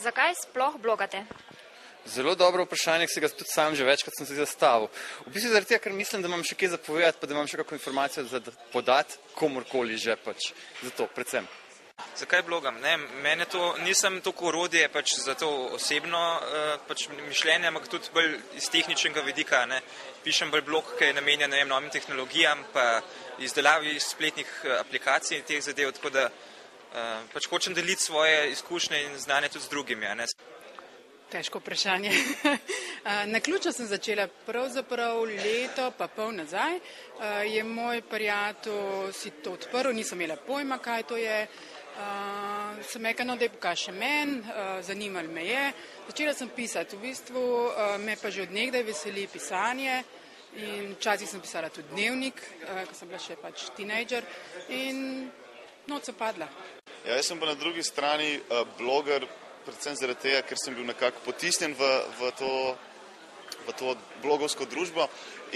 Zakaj sploh blogate? Zelo dobro vprašanje, ki se ga tudi sam že večkrat sem si zastavil. V bistvu zaradi tega, ker mislim, da imam še kaj za povedati, pa da imam še kakšno informacijo za podati komorkoli že pač. Zato, predvsem. Zakaj blogam? Ne, mene to, nisem toliko orodje pač za to osebno pač mišljenje, ampak tudi bolj iz tehničnega vidika. Ne. Pišem bolj blog, ki je namenjen novim tehnologijam, pa izdelavi spletnih aplikacij in teh zadev, tako da pač hočem deliti svoje izkušnje in znanje tudi z drugimi. Ne. Težko vprašanje. Naključno sem začela pravzaprav leto pa pol nazaj. Je moj prijatelj si to odprl, nisem imela pojma, kaj to je. Sem rekla, no, da je pokaže meni, zanimalo me je. Začela sem pisati, v bistvu me pa že od nekdaj veseli pisanje in včasih sem pisala tudi dnevnik, ko sem bila še pač teenager in noč sem padla. Ja, jaz sem pa na drugi strani bloger, predvsem zaradi tega, ker sem bil nekako potisnjen v to blogovsko družbo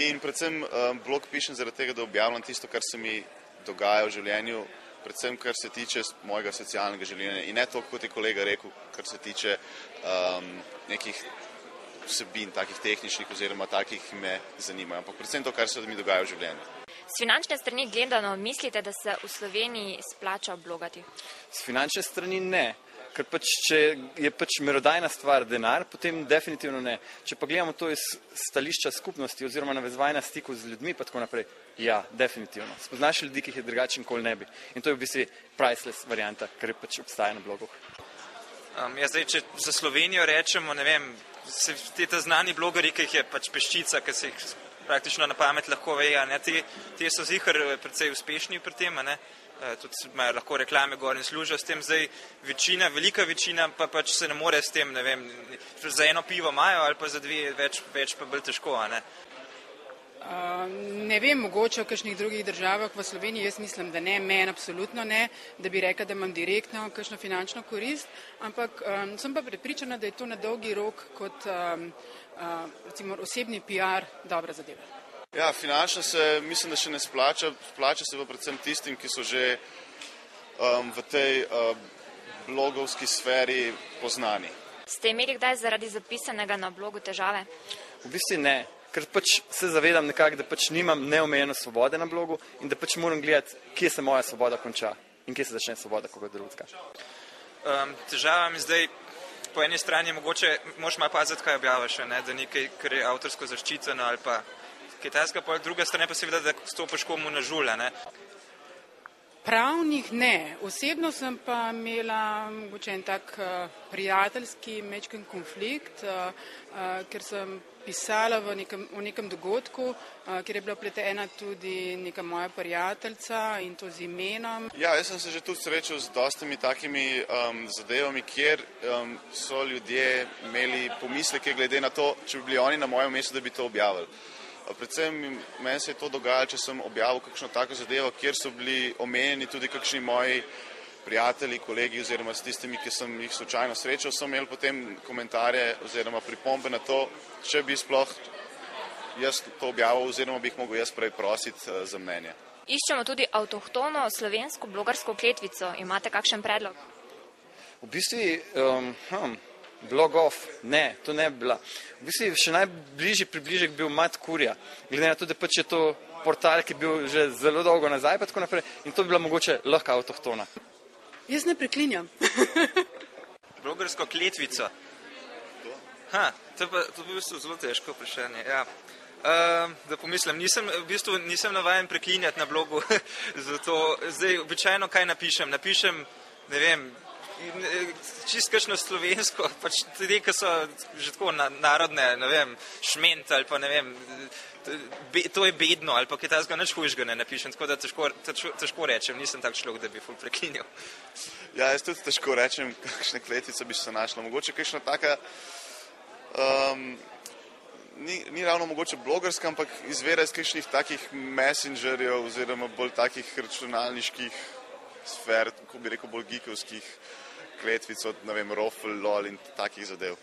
in predvsem blog pišem zaradi tega, da objavljam tisto, kar se mi dogaja v življenju, predvsem kar se tiče mojega socialnega življenja in ne to, kot je kolega rekel, kar se tiče nekih vsebin, takih tehničnih oziroma takih, ki me zanimajo, ampak predvsem to, kar se mi dogaja v življenju. S finančne strani gledano, mislite, da se v Sloveniji splača blogati? S finančne strani ne. Ker pač, če je pač merodajna stvar denar, potem definitivno ne. Če pa gledamo to iz stališča skupnosti oziroma navezovanja stiku z ljudmi, pa tako naprej, ja, definitivno. Spoznaš ljudi, ki jih je drugače nikoli ne bi. In to je v bistvu priceless varianta, kar je pač obstaja na blogu. Ja, zdaj, če za Slovenijo rečemo, ne vem, te znani blogeri, ki jih je pač peščica, ki se jih praktično na pamet lahko veja, ne, te so zihar precej uspešni pri tem, ne. Tudi imajo lahko reklame gor in služijo s tem, zdaj večina, velika večina pa pač se ne more s tem, ne vem, za eno pivo imajo ali pa za dve več pa bolj težko, ne? Ne vem, mogoče v kakšnih drugih državah, v Sloveniji jaz mislim, da ne, meni absolutno ne, da bi rekla, da imam direktno kakšno finančno korist, ampak sem pa prepričana, da je to na dolgi rok kot recimo osebni PR dobra zadeva. Ja, finančno se mislim, da še ne splača, splača se pa predvsem tistim, ki so že v tej blogovski sferi poznani. Ste imeli kdaj zaradi zapisanega na blogu težave? V bistvu ne, ker pač se zavedam nekako, da pač nimam neomejeno svobode na blogu in da pač moram gledati, kje se moja svoboda konča in kje se začne svoboda koga drugega. Težava mi zdaj, po eni strani mogoče moraš malo paziti, kaj objaviš, ne, da nekaj, kar je avtorsko zaščiteno ali pa kitajska, pa druga strani pa seveda, da stopiš komu na žulja, ne? Pravnih ne. Osebno sem pa imela mogoče en tak prijateljski mečken konflikt, ker sem pisala o nekem dogodku, kjer je bila vpletena tudi neka moja prijateljica in to z imenom. Ja, jaz sem se že tudi srečal z dostimi takimi zadevami, kjer so ljudje imeli pomisleke glede na to, če bi bili oni na mojem mestu, da bi to objavili. Predvsem meni se je to dogajalo, če sem objavil kakšno tako zadevo, kjer so bili omenjeni tudi kakšni moji prijatelji, kolegi oziroma s tistimi, ki sem jih slučajno srečal, so imeli potem komentarje oziroma pripombe na to, če bi sploh jaz to objavil oziroma bi jih mogel jaz prej prositi za mnenje. Iščemo tudi avtohtono slovensko blogarsko kletvico. Imate kakšen predlog? V bistvu, blogov, ne, to ne bi bila. V bistvu še najbližji približek bil Mat Kurja, glede na to, da pač je to portal, ki je bil že zelo dolgo nazaj, pa tako naprej, in to bi bila mogoče lahko avtohtona. Jaz ne preklinjam. Blogersko kletvico. To je v bistvu zelo težko vprašanje, ja. Da pomislim, nisem navajen preklinjati na blogu, zato zdaj običajno kaj napišem, ne vem, čisto kakšno slovensko, pač tudi, ki so že tako narodne, ne vem, šment ali pa ne vem, to je bedno ali pa kaj takega nič hujšega ne napišem, tako da težko rečem, nisem tak človek, da bi ful preklinjal. Ja, jaz tudi težko rečem, kakšne kletvice bi se našla. Mogoče kakšna taka, ni ravno mogoče blogerska, ampak izvira iz kakšnih takih messengerjev oziroma bolj takih računalniških sfer, ko bi rekel bolj geekovskih kletvic od, ne vem, rofl, lol in takih zadev.